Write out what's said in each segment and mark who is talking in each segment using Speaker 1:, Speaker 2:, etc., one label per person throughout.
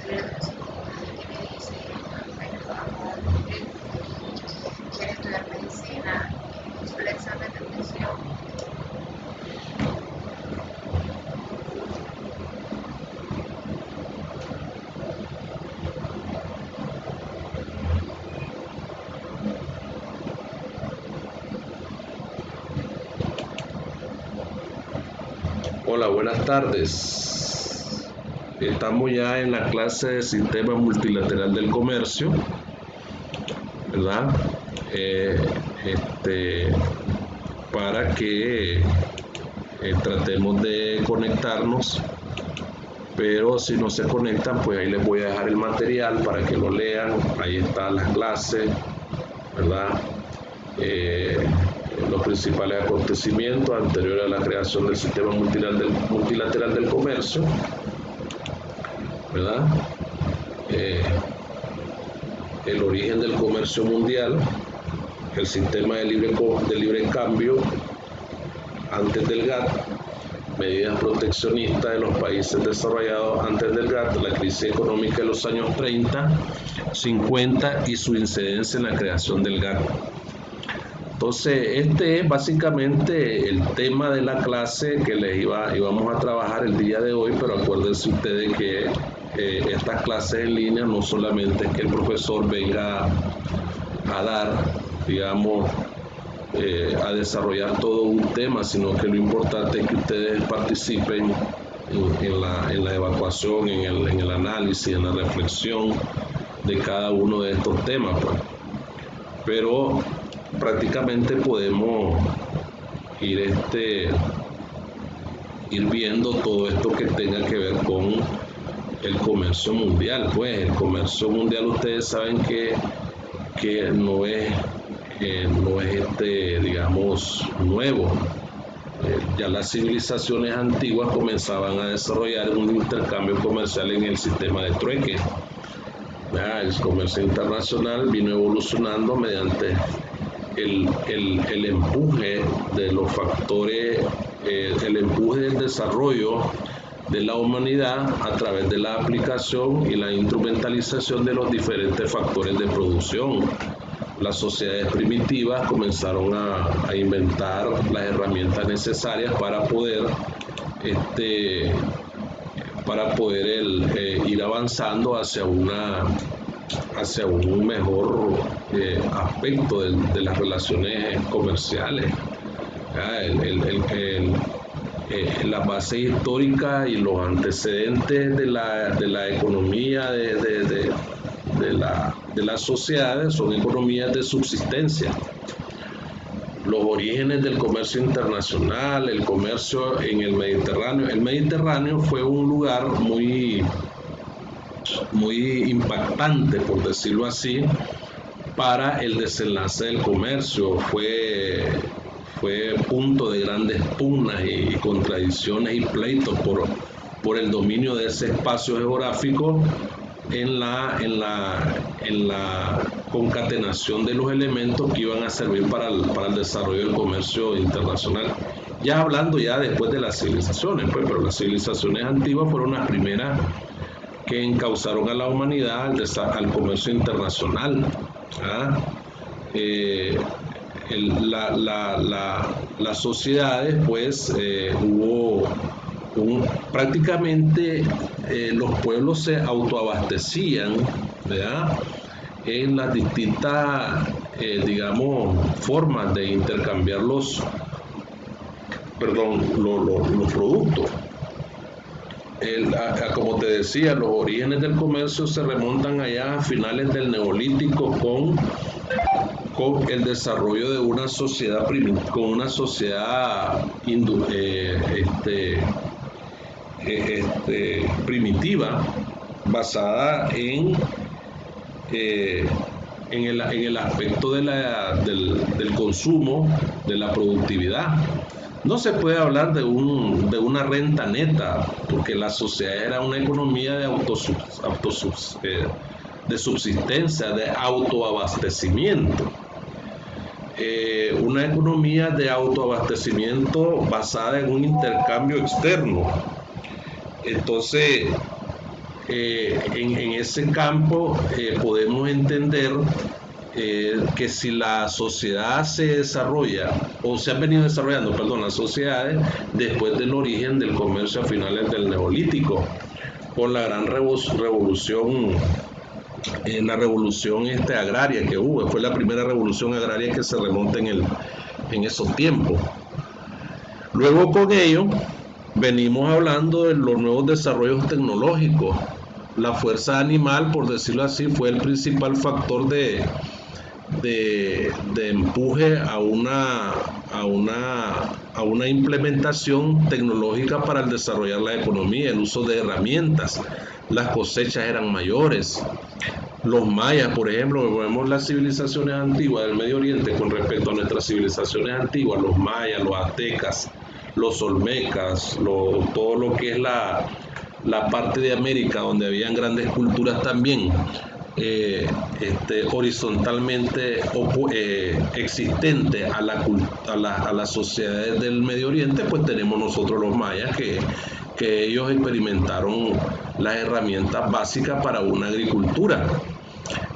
Speaker 1: estudiando psicología y me dice, bueno, vamos a ver, quiere estudiar medicina, hizo el examen de admisión.
Speaker 2: Hola, buenas tardes. Estamos ya en la clase de Sistema Multilateral del Comercio, ¿verdad? Para que tratemos de conectarnos, pero si no se conectan, pues ahí les voy a dejar el material para que lo lean. Ahí están las clases, ¿verdad? Los principales acontecimientos anteriores a la creación del Sistema Multilateral del Comercio, ¿verdad? El origen del comercio mundial, el sistema de libre cambio antes del GATT, medidas proteccionistas de los países desarrollados antes del GATT, la crisis económica de los años 30, 50 y su incidencia en la creación del GATT. Entonces, este es básicamente el tema de la clase que íbamos a trabajar el día de hoy, pero acuérdense ustedes que estas clases en línea no solamente es que el profesor venga a dar, digamos, a desarrollar todo un tema, sino que lo importante es que ustedes participen en la evacuación, en el análisis, en la reflexión de cada uno de estos temas, pues. Pero prácticamente podemos ir viendo todo esto que tenga que ver con el comercio mundial. Pues el comercio mundial, ustedes saben que no es digamos, nuevo. Ya las civilizaciones antiguas comenzaban a desarrollar un intercambio comercial en el sistema de trueque. El comercio internacional vino evolucionando mediante el empuje de los factores, el empuje del desarrollo de la humanidad a través de la aplicación y la instrumentalización de los diferentes factores de producción. Las sociedades primitivas comenzaron a inventar las herramientas necesarias para poder ir avanzando hacia un mejor aspecto de las relaciones comerciales. La base histórica y los antecedentes de la economía de las sociedades son economías de subsistencia. Los orígenes del comercio internacional, el comercio en el Mediterráneo. El Mediterráneo fue un lugar muy impactante, por decirlo así, para el desenlace del comercio. Fue punto de grandes pugnas y contradicciones y pleitos por el dominio de ese espacio geográfico en la concatenación de los elementos que iban a servir para el desarrollo del comercio internacional. Ya hablando ya después de las civilizaciones, pues, pero las civilizaciones antiguas fueron las primeras que encauzaron a la humanidad al comercio internacional. Las sociedades, pues, prácticamente los pueblos se autoabastecían, ¿verdad?, en las distintas, digamos, formas de intercambiar los productos. Como te decía, los orígenes del comercio se remontan allá a finales del Neolítico con el desarrollo de una sociedad primitiva basada en el aspecto del consumo, de la productividad. No se puede hablar de una renta neta, porque la sociedad era una economía de subsistencia, de autoabastecimiento. Una economía de autoabastecimiento basada en un intercambio externo. Entonces, en ese campo podemos entender que si la sociedad se desarrolla, o se han venido desarrollando, perdón, las sociedades después del origen del comercio a finales del Neolítico, con la gran revolución, la revolución agraria que hubo, fue la primera revolución agraria que se remonta en esos tiempos. Luego con ello venimos hablando de los nuevos desarrollos tecnológicos. La fuerza animal, por decirlo así, fue el principal factor de empuje a una implementación tecnológica para el desarrollar la economía, el uso de herramientas. Las cosechas eran mayores. Los mayas, por ejemplo, vemos las civilizaciones antiguas del Medio Oriente con respecto a nuestras civilizaciones antiguas, los mayas, los aztecas, los olmecas, todo lo que es la parte de América donde habían grandes culturas también. Horizontalmente existente a las sociedades del Medio Oriente, pues tenemos nosotros los mayas que ellos experimentaron las herramientas básicas para una agricultura.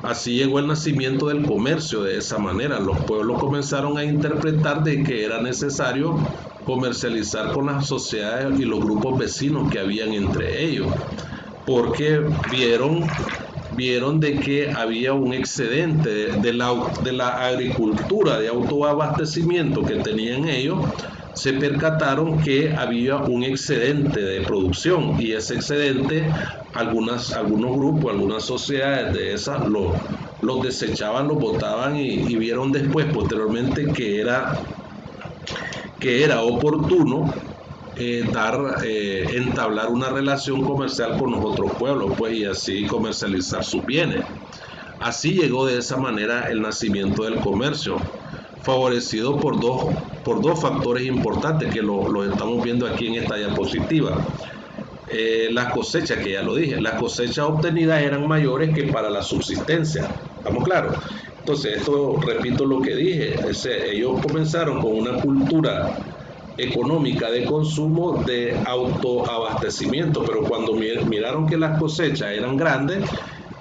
Speaker 2: Así llegó el nacimiento del comercio de esa manera. Los pueblos comenzaron a interpretar de que era necesario comercializar con las sociedades y los grupos vecinos que habían entre ellos, porque vieron de que había un excedente de la agricultura de autoabastecimiento que tenían ellos. Se percataron que había un excedente de producción y ese excedente algunos grupos, algunas sociedades de esas los desechaban, los botaban y vieron después, posteriormente, que era oportuno entablar una relación comercial con los otros pueblos, pues, y así comercializar sus bienes. Así llegó de esa manera el nacimiento del comercio, favorecido por dos factores importantes que lo estamos viendo aquí en esta diapositiva. Las cosechas, que ya lo dije, las cosechas obtenidas eran mayores que para la subsistencia, ¿estamos claros? Entonces, esto, repito lo que dije, ellos comenzaron con una cultura económica de consumo de autoabastecimiento, pero cuando miraron que las cosechas eran grandes,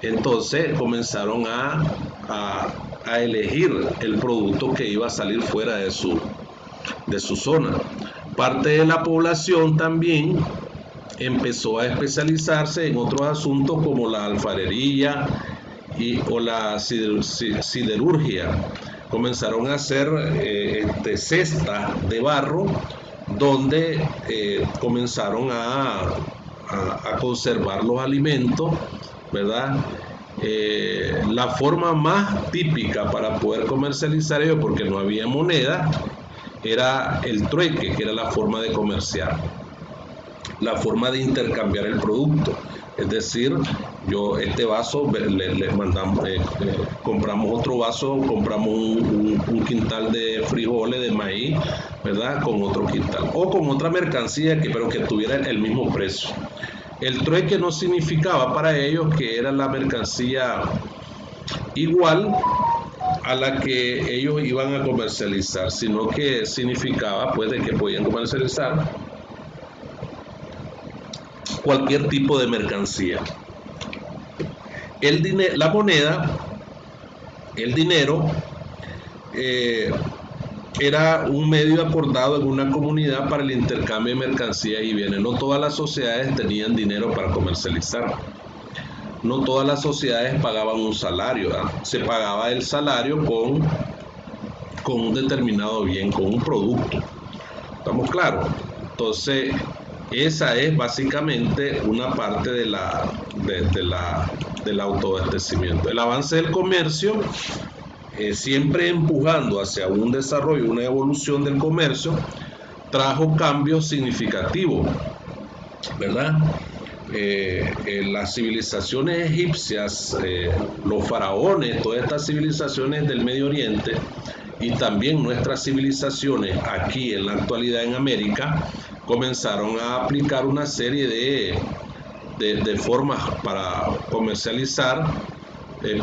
Speaker 2: entonces comenzaron a elegir el producto que iba a salir fuera de su zona. Parte de la población también empezó a especializarse en otros asuntos como la alfarería o la siderurgia. Comenzaron a hacer cestas de barro donde comenzaron a conservar los alimentos, ¿verdad? La forma más típica para poder comercializar ello, porque no había moneda, era el trueque, que era la forma de comerciar, la forma de intercambiar el producto. Es decir, este vaso le mandamos, compramos otro vaso, compramos un quintal de frijoles, de maíz, ¿verdad? Con otro quintal, o con otra mercancía pero que tuviera el mismo precio. El trueque no significaba para ellos que era la mercancía igual a la que ellos iban a comercializar, sino que significaba, pues, de que podían comercializar cualquier tipo de mercancía. La moneda, el dinero, era un medio acordado en una comunidad para el intercambio de mercancías y bienes. No todas las sociedades tenían dinero para comercializar. No todas las sociedades pagaban un salario, ¿verdad? Se pagaba el salario con un determinado bien, con un producto. ¿Estamos claros? Entonces, esa es básicamente una parte del autoabastecimiento. El avance del comercio, siempre empujando hacia un desarrollo, una evolución del comercio, trajo cambios significativos, ¿verdad? Las civilizaciones egipcias, los faraones, todas estas civilizaciones del Medio Oriente y también nuestras civilizaciones aquí en la actualidad en América, comenzaron a aplicar una serie de formas para comercializar,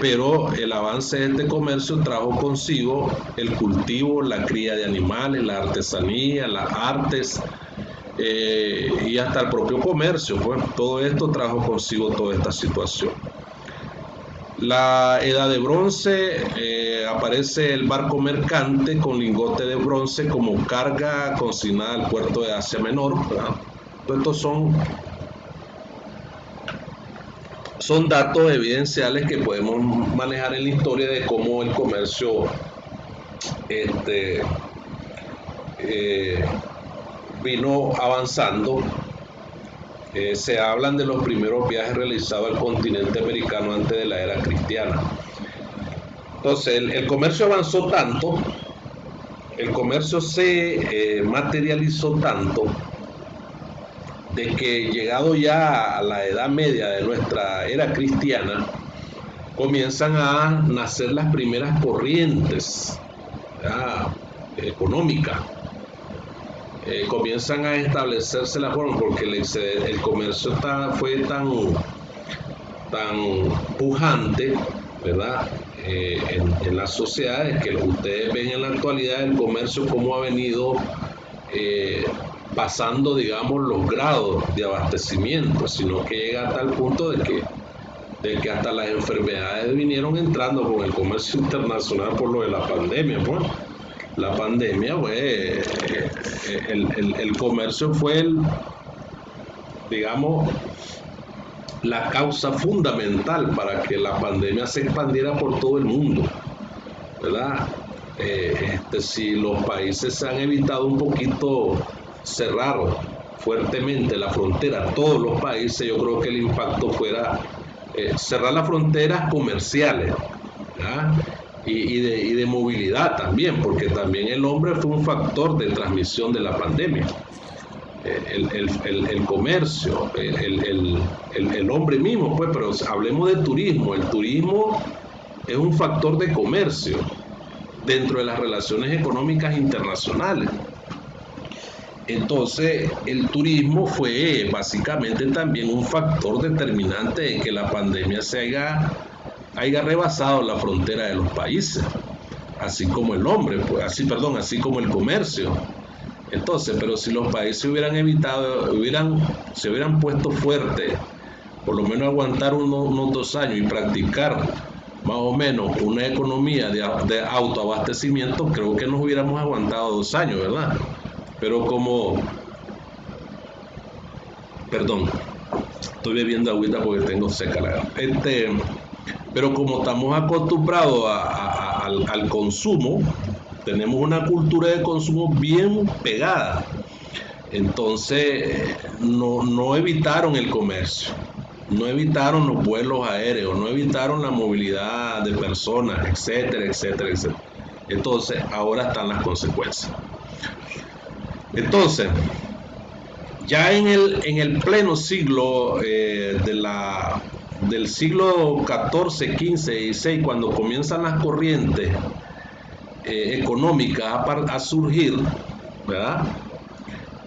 Speaker 2: pero el avance de este comercio trajo consigo el cultivo, la cría de animales, la artesanía, las artes, y hasta el propio comercio, pues todo esto trajo consigo toda esta situación. La edad de bronce, aparece el barco mercante con lingote de bronce como carga consignada al puerto de Asia Menor, ¿verdad? Estos son datos evidenciales que podemos manejar en la historia de cómo el comercio vino avanzando. Se hablan de los primeros viajes realizados al continente americano antes de la era cristiana. Entonces, el comercio avanzó tanto, el comercio se materializó tanto, de que llegado ya a la edad media de nuestra era cristiana, comienzan a nacer las primeras corrientes económicas. Comienzan a establecerse la forma, porque el comercio fue tan pujante, ¿verdad? En las sociedades, que ustedes ven en la actualidad el comercio cómo ha venido pasando, digamos, los grados de abastecimiento, sino que llega hasta el punto de que hasta las enfermedades vinieron entrando con el comercio internacional por lo de la pandemia, pues. La pandemia, pues, el comercio fue digamos, la causa fundamental para que la pandemia se expandiera por todo el mundo, ¿verdad? Si los países han evitado un poquito cerrar fuertemente la frontera, todos los países, yo creo que el impacto fuera cerrar las fronteras comerciales, ¿verdad? Y de movilidad también, porque también el hombre fue un factor de transmisión de la pandemia. El comercio, el hombre mismo, pues, pero hablemos de turismo. El turismo es un factor de comercio dentro de las relaciones económicas internacionales. Entonces, el turismo fue básicamente también un factor determinante de que la pandemia se haya rebasado la frontera de los países, así como el hombre, pues, así como el comercio. Entonces, pero si los países se hubieran puesto fuertes, por lo menos aguantar unos 2 años y practicar más o menos una economía de autoabastecimiento, creo que nos hubiéramos aguantado 2 años, ¿verdad? Pero perdón, estoy bebiendo agüita porque tengo seca la garganta. Pero como estamos acostumbrados al consumo, tenemos una cultura de consumo bien pegada. Entonces, no evitaron el comercio, no evitaron los vuelos aéreos, no evitaron la movilidad de personas, etcétera, etcétera, etcétera. Entonces, ahora están las consecuencias. Entonces, ya en el pleno siglo del siglo XIV, XV, XVI, cuando comienzan las corrientes económicas a surgir, ¿verdad?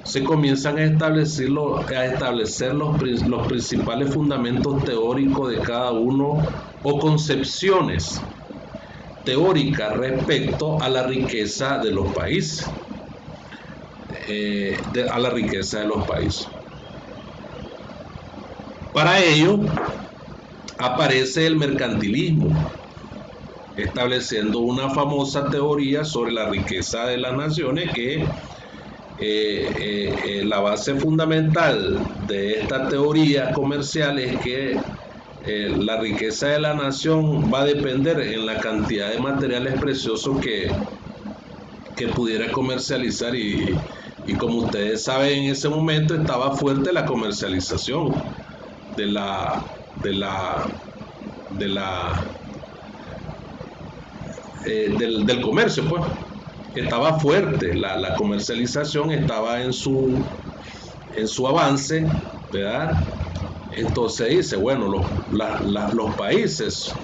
Speaker 2: Se comienzan a establecer los principales fundamentos teóricos de cada uno, o concepciones teóricas respecto a la riqueza de los países. Para ello aparece el mercantilismo, estableciendo una famosa teoría sobre la riqueza de las naciones, que la base fundamental de esta teoría comercial es que la riqueza de la nación va a depender en la cantidad de materiales preciosos que pudiera comercializar, y como ustedes saben, en ese momento estaba fuerte la comercialización del comercio, pues. Estaba fuerte, la comercialización estaba en su avance, ¿verdad? Entonces dice, bueno, los países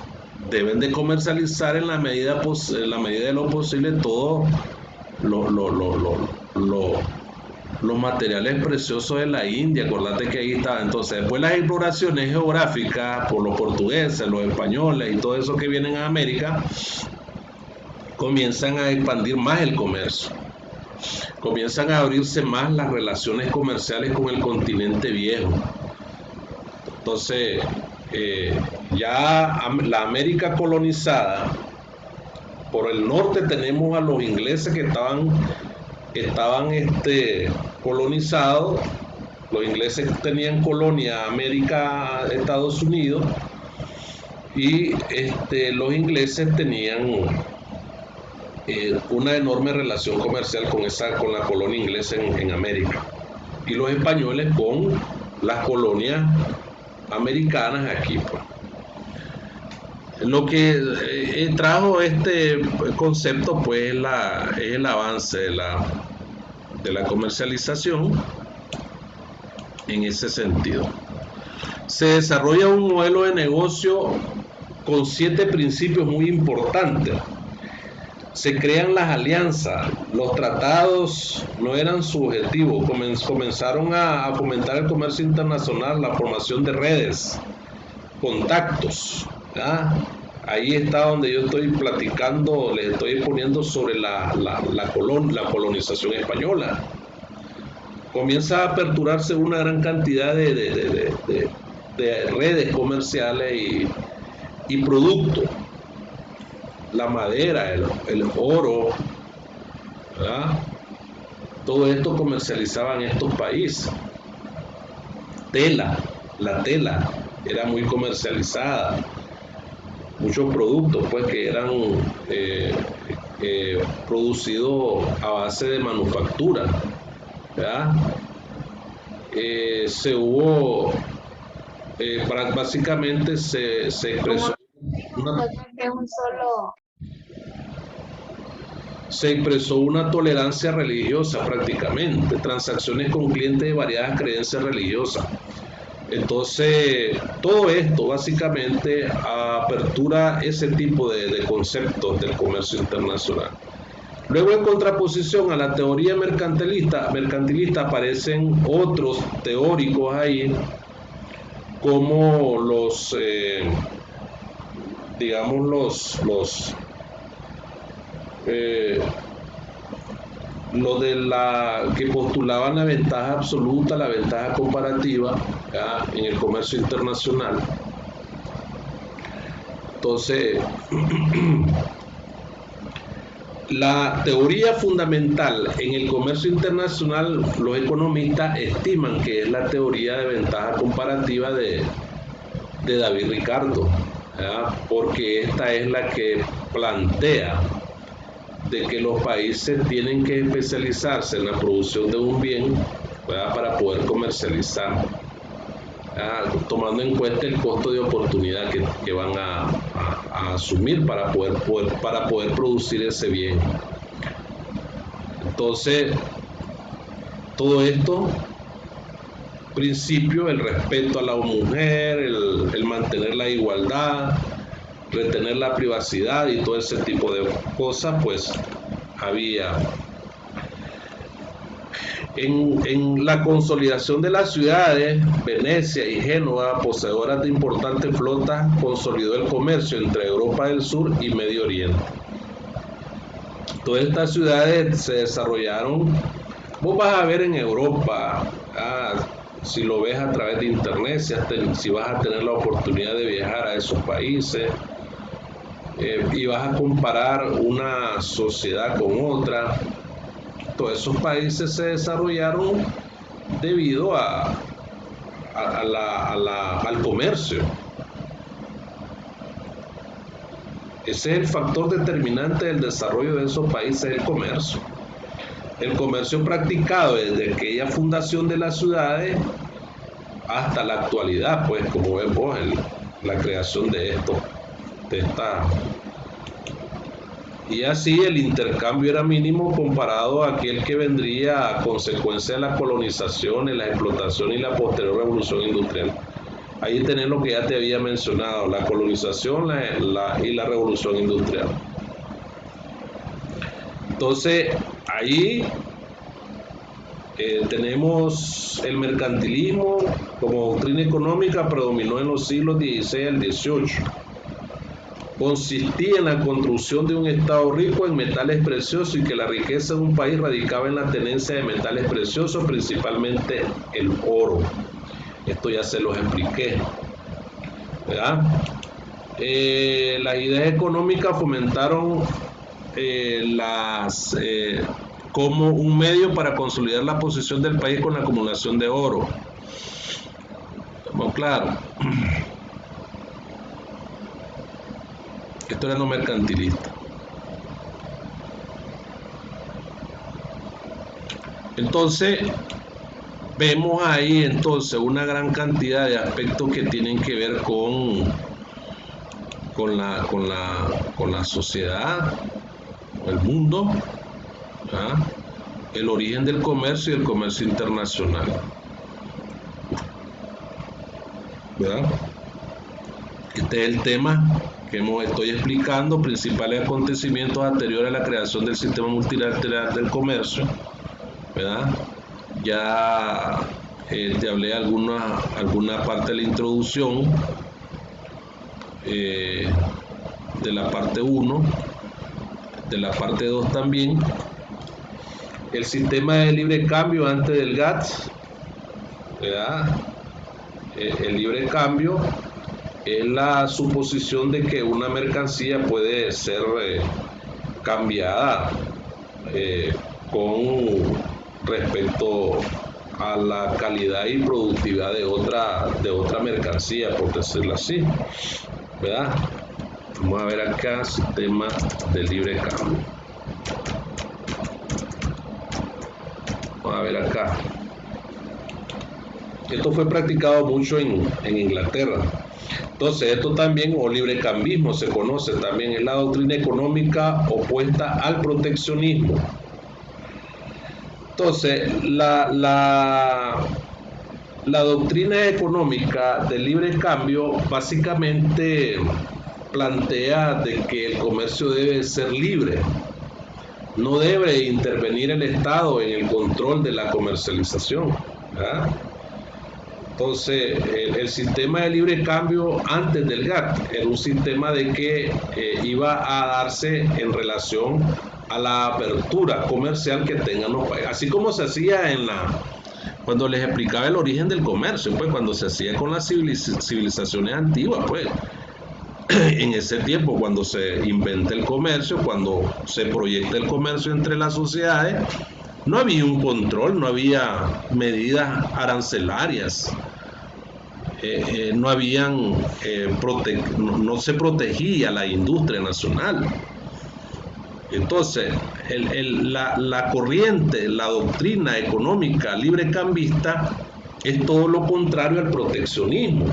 Speaker 2: deben de comercializar en la medida de lo posible todos los materiales preciosos de la India. Acordate que ahí estaba. Entonces, después las exploraciones geográficas por los portugueses, los españoles y todo eso que vienen a América, comienzan a expandir más el comercio. comienzan a abrirse más las relaciones comerciales con el continente viejo. Entonces, ya la América colonizada, por el norte tenemos a los ingleses que estaban colonizados. Los ingleses tenían colonia América, Estados Unidos, y los ingleses tenían una enorme relación comercial con la colonia inglesa en América, y los españoles con las colonias americanas aquí, pues. Lo que trajo este concepto, pues, es el avance de la comercialización en ese sentido. Se desarrolla un modelo de negocio con 7 principios muy importantes. Se crean las alianzas, los tratados no eran subjetivos, comenzaron a fomentar el comercio internacional, la formación de redes, contactos, ¿verdad? Ahí está donde yo estoy platicando, les estoy poniendo sobre la colonización española. Comienza a aperturarse una gran cantidad de redes comerciales y productos. La madera, el oro, ¿verdad? Todo esto comercializaban estos países. La tela era muy comercializada. Muchos productos, pues, que eran producidos a base de manufactura, ¿verdad? Básicamente se expresó se expresó una tolerancia religiosa prácticamente, transacciones con clientes de variadas creencias religiosas. Entonces, todo esto básicamente apertura ese tipo de conceptos del comercio internacional. Luego, en contraposición a la teoría mercantilista aparecen otros teóricos ahí, como lo de que postulaban la ventaja absoluta, la ventaja comparativa, ¿ya?, en el comercio internacional. Entonces, la teoría fundamental en el comercio internacional, los economistas estiman que es la teoría de ventaja comparativa de David Ricardo, ¿ya?, porque esta es la que plantea de que los países tienen que especializarse en la producción de un bien, ¿verdad?, para poder comercializar, tomando en cuenta el costo de oportunidad que van a asumir para poder producir ese bien. Entonces, todo esto, principio, el respeto a la mujer, el mantener la igualdad, retener la privacidad y todo ese tipo de cosas, pues había. En la consolidación de las ciudades, Venecia y Génova, poseedoras de importantes flotas, consolidó el comercio entre Europa del Sur y Medio Oriente. Todas estas ciudades se desarrollaron. Vos vas a ver en Europa, si lo ves a través de internet, si vas a tener la oportunidad de viajar a esos países, y vas a comparar una sociedad con otra, todos esos países se desarrollaron debido al comercio. Ese es el factor determinante del desarrollo de esos países, el comercio. El comercio practicado desde aquella fundación de las ciudades hasta la actualidad, pues, como ves vos, la creación de esta. Y así el intercambio era mínimo comparado a aquel que vendría a consecuencia de la colonización, la explotación y la posterior revolución industrial. Ahí tenés lo que ya te había mencionado, la colonización y la revolución industrial. Entonces, ahí tenemos el mercantilismo como doctrina económica, predominó en los siglos XVI al XVIII. consistía en la construcción de un estado rico en metales preciosos y que la riqueza de un país radicaba en la tenencia de metales preciosos, principalmente el oro. Esto ya se los expliqué, ¿verdad? Las ideas económicas fomentaron como un medio para consolidar la posición del país con la acumulación de oro. Estamos claros. Esto era no mercantilista. Entonces, vemos ahí entonces una gran cantidad de aspectos que tienen que ver con la sociedad, el mundo, ¿ah? El origen del comercio y el comercio internacional, ¿verdad? Este es el tema que estoy explicando, principales acontecimientos anteriores a la creación del sistema multilateral del comercio, ¿verdad? Ya te hablé alguna parte de la introducción, de la parte 1, de la parte 2 también. El sistema de libre cambio antes del GATT, ¿verdad? El libre cambio es la suposición de que una mercancía puede ser cambiada con respecto a la calidad y productividad de otra mercancía, por decirlo así, ¿verdad? Vamos a ver acá, sistema de libre cambio. Vamos a ver acá. Esto fue practicado mucho en Inglaterra. Entonces, esto también, o librecambismo se conoce también, es la doctrina económica opuesta al proteccionismo. Entonces, la doctrina económica del libre cambio básicamente plantea de que el comercio debe ser libre. No debe intervenir el Estado en el control de la comercialización, ¿verdad? Entonces, el sistema de libre cambio antes del GATT era un sistema de que iba a darse en relación a la apertura comercial que tengan los países, así como se hacía cuando les explicaba el origen del comercio, pues cuando se hacía con las civilizaciones antiguas, pues en ese tiempo, cuando se inventa el comercio, cuando se proyecta el comercio entre las sociedades, no había un control, no había medidas arancelarias, no se protegía la industria nacional. Entonces, la corriente, la doctrina económica librecambista es todo lo contrario al proteccionismo.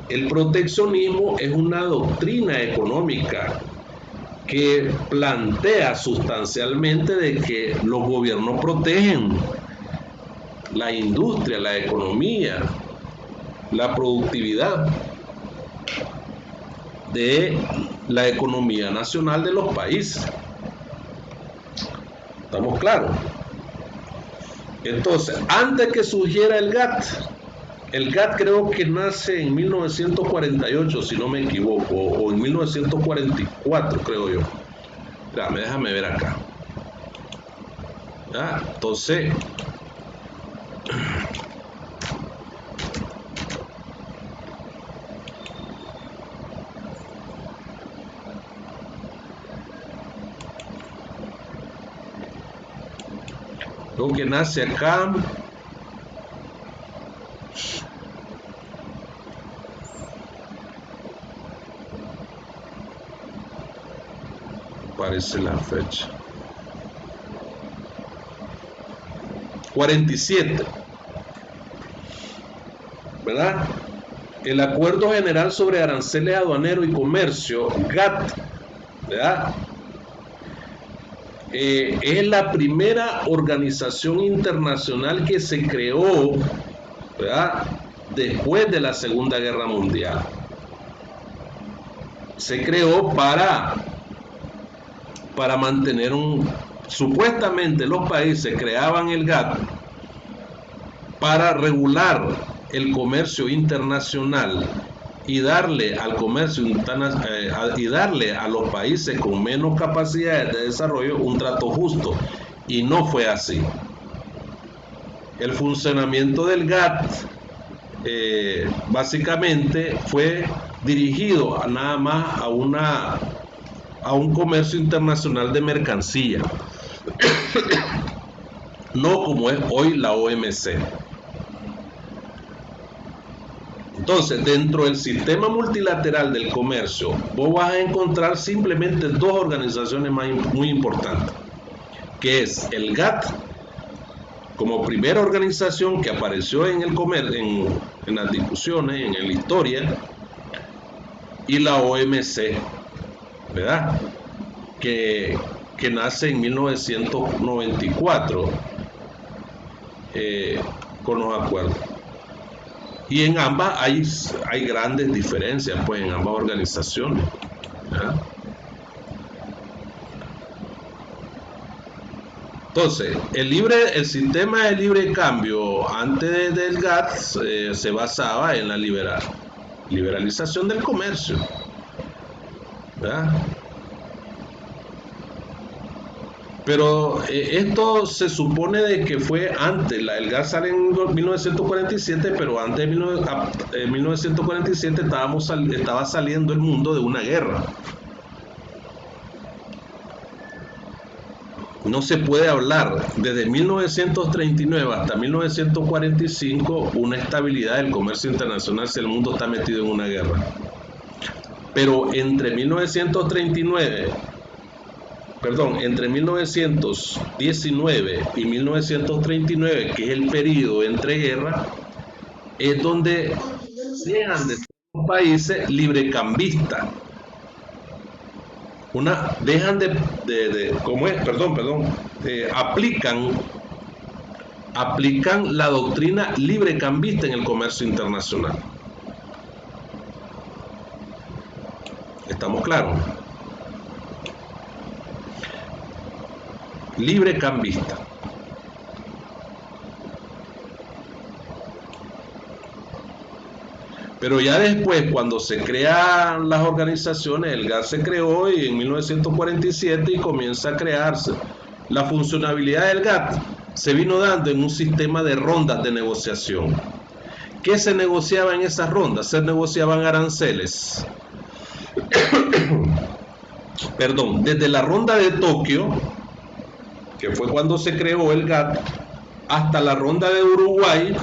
Speaker 2: El proteccionismo es una doctrina económica que plantea sustancialmente de que los gobiernos protegen la industria, la economía, la productividad de la economía nacional de los países. ¿Estamos claros? Entonces, antes que surgiera el GATT creo que nace en 1948, si no me equivoco, o en 1944, creo yo. Déjame ver acá. ¿Ya? Entonces, creo que nace acá. Aparece la fecha. 47. ¿Verdad? El Acuerdo General sobre Aranceles Aduaneros y Comercio, GATT, ¿verdad? Es la primera organización internacional que se creó, ¿verdad?, después de la Segunda Guerra Mundial. Se creó para mantener supuestamente los países creaban el GATT para regular el comercio internacional y darle al comercio y darle a los países con menos capacidades de desarrollo un trato justo, y no fue así. El funcionamiento del GATT básicamente fue dirigido nada más a un comercio internacional de mercancía, no como es hoy la OMC. Entonces, dentro del sistema multilateral del comercio, vos vas a encontrar simplemente dos organizaciones muy importantes, que es el GATT, como primera organización que apareció en el en las discusiones, en la historia, y la OMC, ¿verdad? Que nace en 1994 con los acuerdos. Y en ambas hay grandes diferencias, pues, en ambas organizaciones, ¿verdad? Entonces, el sistema de libre cambio antes del GATT se basaba en la liberalización del comercio, ¿verdad? Pero esto se supone de que fue antes, el GATT sale en 1947, pero antes de 1947 estaba saliendo el mundo de una guerra. No se puede hablar desde 1939 hasta 1945 una estabilidad del comercio internacional si el mundo está metido en una guerra. Pero entre 1919 y 1939, que es el periodo entre guerras, es donde dejan de ser países librecambistas. Aplican la doctrina librecambista en el comercio internacional. ¿Estamos claros? Librecambista. Pero ya después, cuando se crean las organizaciones, el GATT se creó y en 1947 y comienza a crearse. La funcionabilidad del GATT se vino dando en un sistema de rondas de negociación. ¿Qué se negociaba en esas rondas? Se negociaban aranceles. Perdón, desde la ronda de Tokio, que fue cuando se creó el GATT, hasta la ronda de Uruguay,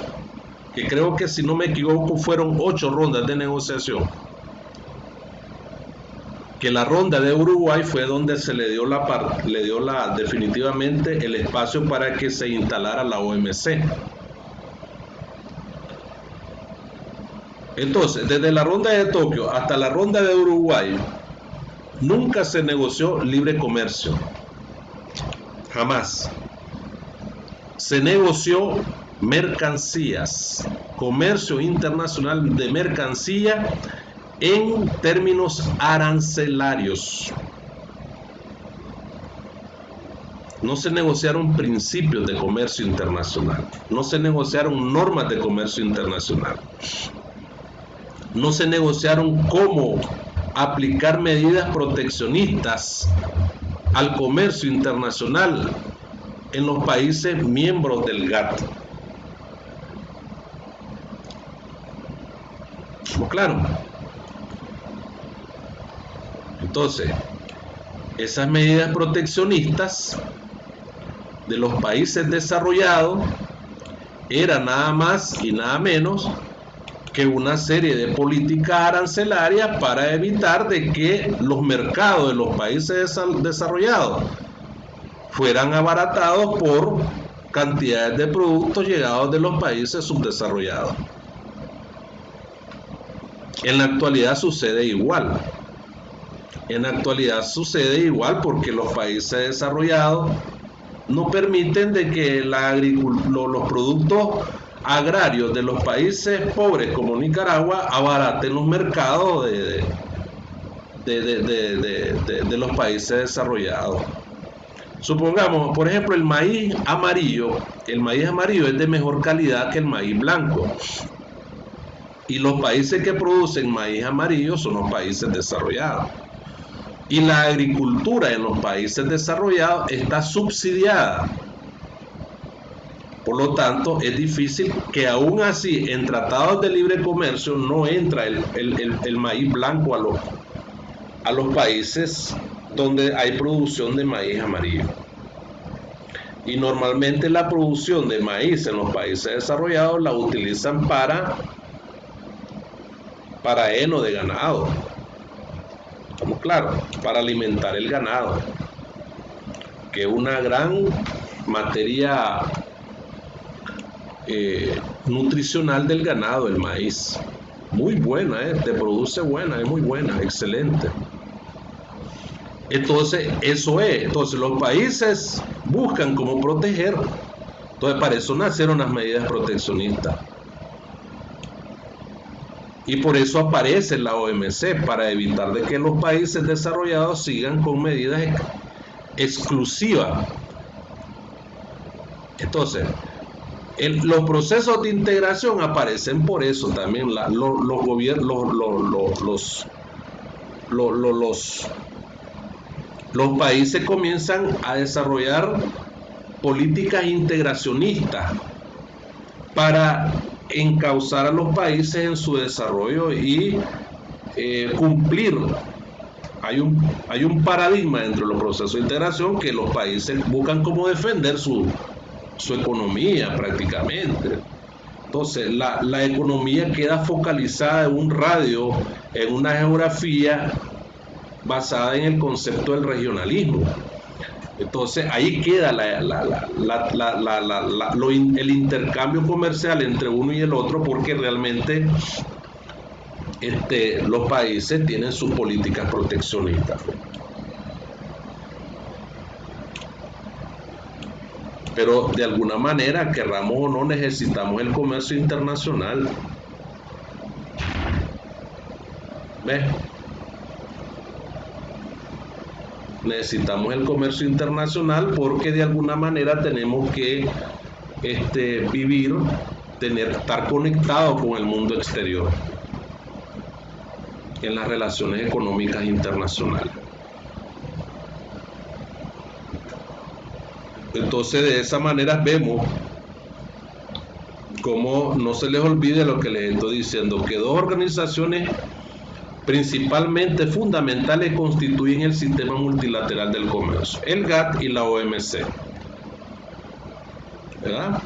Speaker 2: que creo que, si no me equivoco, fueron 8 rondas de negociación. Que la ronda de Uruguay fue donde se le dio definitivamente el espacio para que se instalara la OMC. Entonces, desde la ronda de Tokio hasta la ronda de Uruguay, nunca se negoció libre comercio. Jamás. Se negoció mercancías, comercio internacional de mercancía en términos arancelarios. No se negociaron principios de comercio internacional, no se negociaron normas de comercio internacional, no se negociaron cómo aplicar medidas proteccionistas al comercio internacional en los países miembros del GATT. ¿Estamos claros? Entonces, esas medidas proteccionistas de los países desarrollados eran nada más y nada menos que una serie de políticas arancelarias para evitar de que los mercados de los países desarrollados fueran abaratados por cantidades de productos llegados de los países subdesarrollados. En la actualidad sucede igual. En la actualidad sucede igual porque los países desarrollados no permiten de que los productos agrarios de los países pobres como Nicaragua abaraten los mercados de los países desarrollados. Supongamos, por ejemplo, el maíz amarillo es de mejor calidad que el maíz blanco. Y los países que producen maíz amarillo son los países desarrollados. Y la agricultura en los países desarrollados está subsidiada. Por lo tanto, es difícil que aún así en tratados de libre comercio no entra el maíz blanco a los países donde hay producción de maíz amarillo. Y normalmente la producción de maíz en los países desarrollados la utilizan para heno de ganado. ¿Estamos claros? Para alimentar el ganado, que es una gran materia nutricional del ganado, el maíz. Muy buena, te produce buena, es muy buena, excelente. Entonces, eso es. Entonces, los países buscan cómo proteger. Entonces, para eso nacieron las medidas proteccionistas. Y por eso aparece la OMC, para evitar de que los países desarrollados sigan con medidas exclusivas. Entonces, los procesos de integración aparecen por eso también. Los gobiernos, los países comienzan a desarrollar políticas integracionistas para encauzar a los países en su desarrollo y cumplir. Hay un paradigma dentro de los procesos de integración que los países buscan cómo defender su economía prácticamente. Entonces la economía queda focalizada en un radio, en una geografía basada en el concepto del regionalismo. Entonces ahí queda el intercambio comercial entre uno y el otro, porque realmente los países tienen sus políticas proteccionistas. Pero de alguna manera, querramos o no, necesitamos el comercio internacional. ¿Ves? Necesitamos el comercio internacional porque de alguna manera tenemos que vivir, estar conectados con el mundo exterior en las relaciones económicas internacionales. Entonces, de esa manera vemos cómo no se les olvide lo que les estoy diciendo, que dos organizaciones principalmente fundamentales constituyen el sistema multilateral del comercio: el GATT y la OMC, ¿verdad?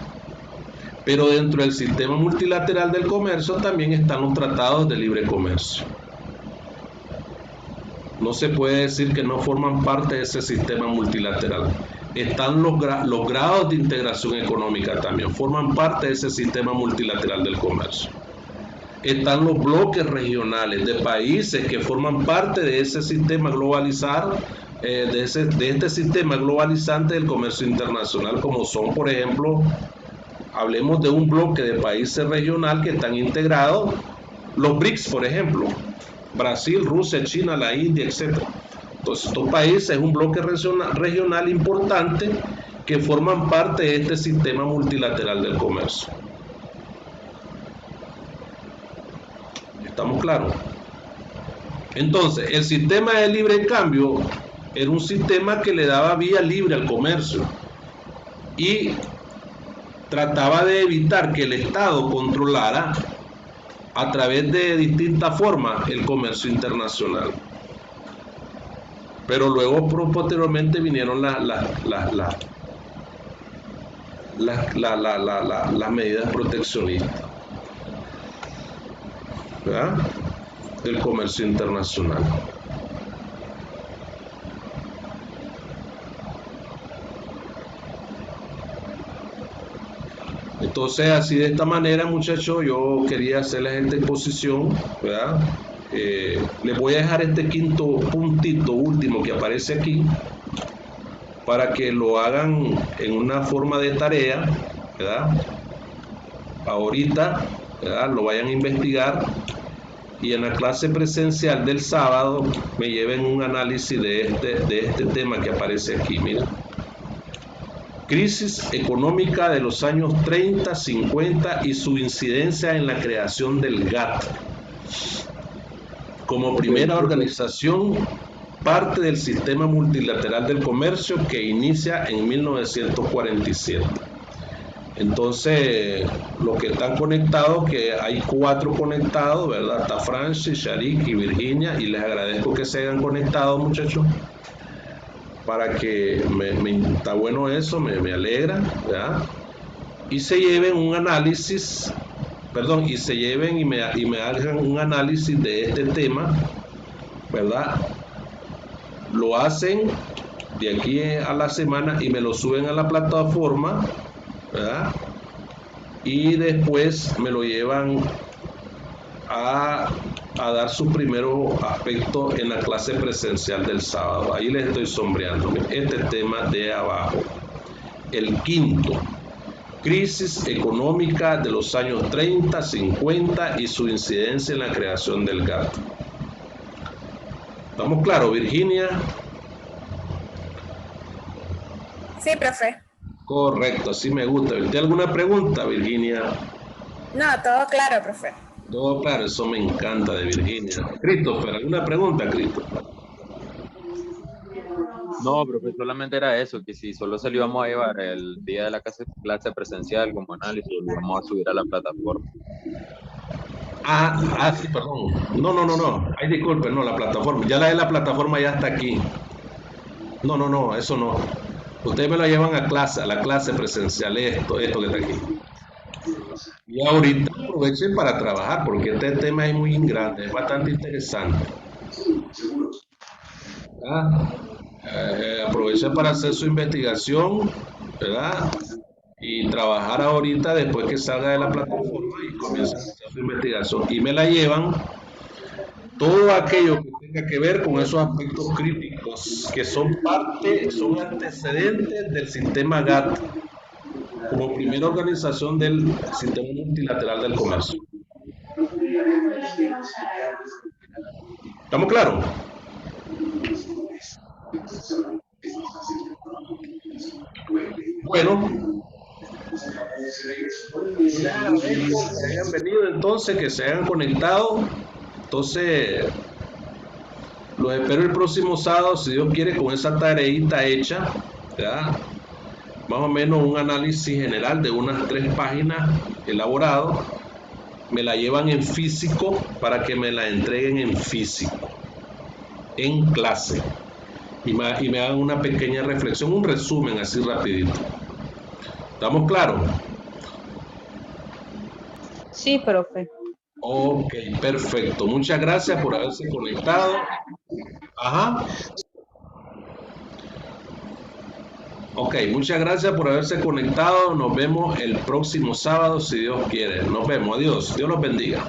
Speaker 2: Pero dentro del sistema multilateral del comercio también están los tratados de libre comercio. No se puede decir que no forman parte de ese sistema multilateral. Están los grados de integración económica también, forman parte de ese sistema multilateral del comercio. Están los bloques regionales de países que forman parte de ese sistema globalizado, de este sistema globalizante del comercio internacional, como son, por ejemplo, hablemos de un bloque de países regional que están integrados, los BRICS, por ejemplo, Brasil, Rusia, China, la India, etc. Entonces, estos países es un bloque regional importante que forman parte de este sistema multilateral del comercio. ¿Estamos claros? Entonces, el sistema de libre cambio era un sistema que le daba vía libre al comercio y trataba de evitar que el Estado controlara a través de distintas formas el comercio internacional. Pero luego, posteriormente, vinieron las medidas proteccionistas, ¿verdad?, del comercio internacional. Entonces, así de esta manera, muchachos, yo quería hacerles esta exposición, ¿verdad? Les voy a dejar este quinto puntito último que aparece aquí para que lo hagan en una forma de tarea, ¿verdad? Ahorita, ¿verdad?, lo vayan a investigar y en la clase presencial del sábado me lleven un análisis de este tema que aparece aquí. Miren, Crisis económica de los años 30, 50 y su incidencia en la creación del GATT. Como primera organización, parte del sistema multilateral del comercio que inicia en 1947. Entonces, los que están conectados, que hay 4 conectados, ¿verdad? Está Francis, Sharik y Virginia, y les agradezco que se hayan conectado, muchachos, para que está bueno eso, me alegra, ¿verdad? Y se lleven un análisis, perdón, y se lleven y me hagan un análisis de este tema, ¿verdad? Lo hacen de aquí a la semana y me lo suben a la plataforma, ¿verdad? Y después me lo llevan a dar sus primeros aspectos en la clase presencial del sábado. Ahí les estoy sombreando este tema de abajo. El quinto, crisis económica de los años 30, 50 y su incidencia en la creación del GATT. ¿Estamos claros, Virginia?
Speaker 3: Sí, profe.
Speaker 2: Correcto, así me gusta. ¿Tiene alguna pregunta, Virginia?
Speaker 3: No, todo claro, profe.
Speaker 2: Todo claro, eso me encanta de Virginia. Christopher, ¿alguna pregunta, Christopher?
Speaker 4: No, profe, solamente era eso, que si solo se lo íbamos a llevar el día de la clase presencial como análisis, lo íbamos a subir a la plataforma.
Speaker 2: Sí, perdón. No. Ay, disculpe, no, la plataforma. Ya la de la plataforma ya está aquí. No, eso no. Ustedes me lo llevan a la clase presencial, esto que está aquí. Y ahorita aprovechen para trabajar, porque este tema es muy grande, es bastante interesante. Aprovechen para hacer su investigación, ¿verdad? Y trabajar ahorita después que salga de la plataforma y comiencen a hacer su investigación. Y me la llevan todo aquello que tenga que ver con esos aspectos críticos que son antecedentes del sistema GATT como primera organización del sistema multilateral del comercio. ¿Estamos claros? Bueno, que hayan venido entonces, que se hayan conectado. Entonces, los espero el próximo sábado, si Dios quiere, con esa tareita hecha, ¿verdad? Más o menos un análisis general de unas 3 páginas elaborado. Me la llevan en físico para que me la entreguen en físico, en clase. Y me hagan una pequeña reflexión, un resumen así rapidito. ¿Estamos claros?
Speaker 5: Sí, profe.
Speaker 2: Ok, perfecto. Muchas gracias por haberse conectado. Ajá. Ok, muchas gracias por haberse conectado. Nos vemos el próximo sábado, si Dios quiere. Nos vemos. Adiós. Dios los bendiga.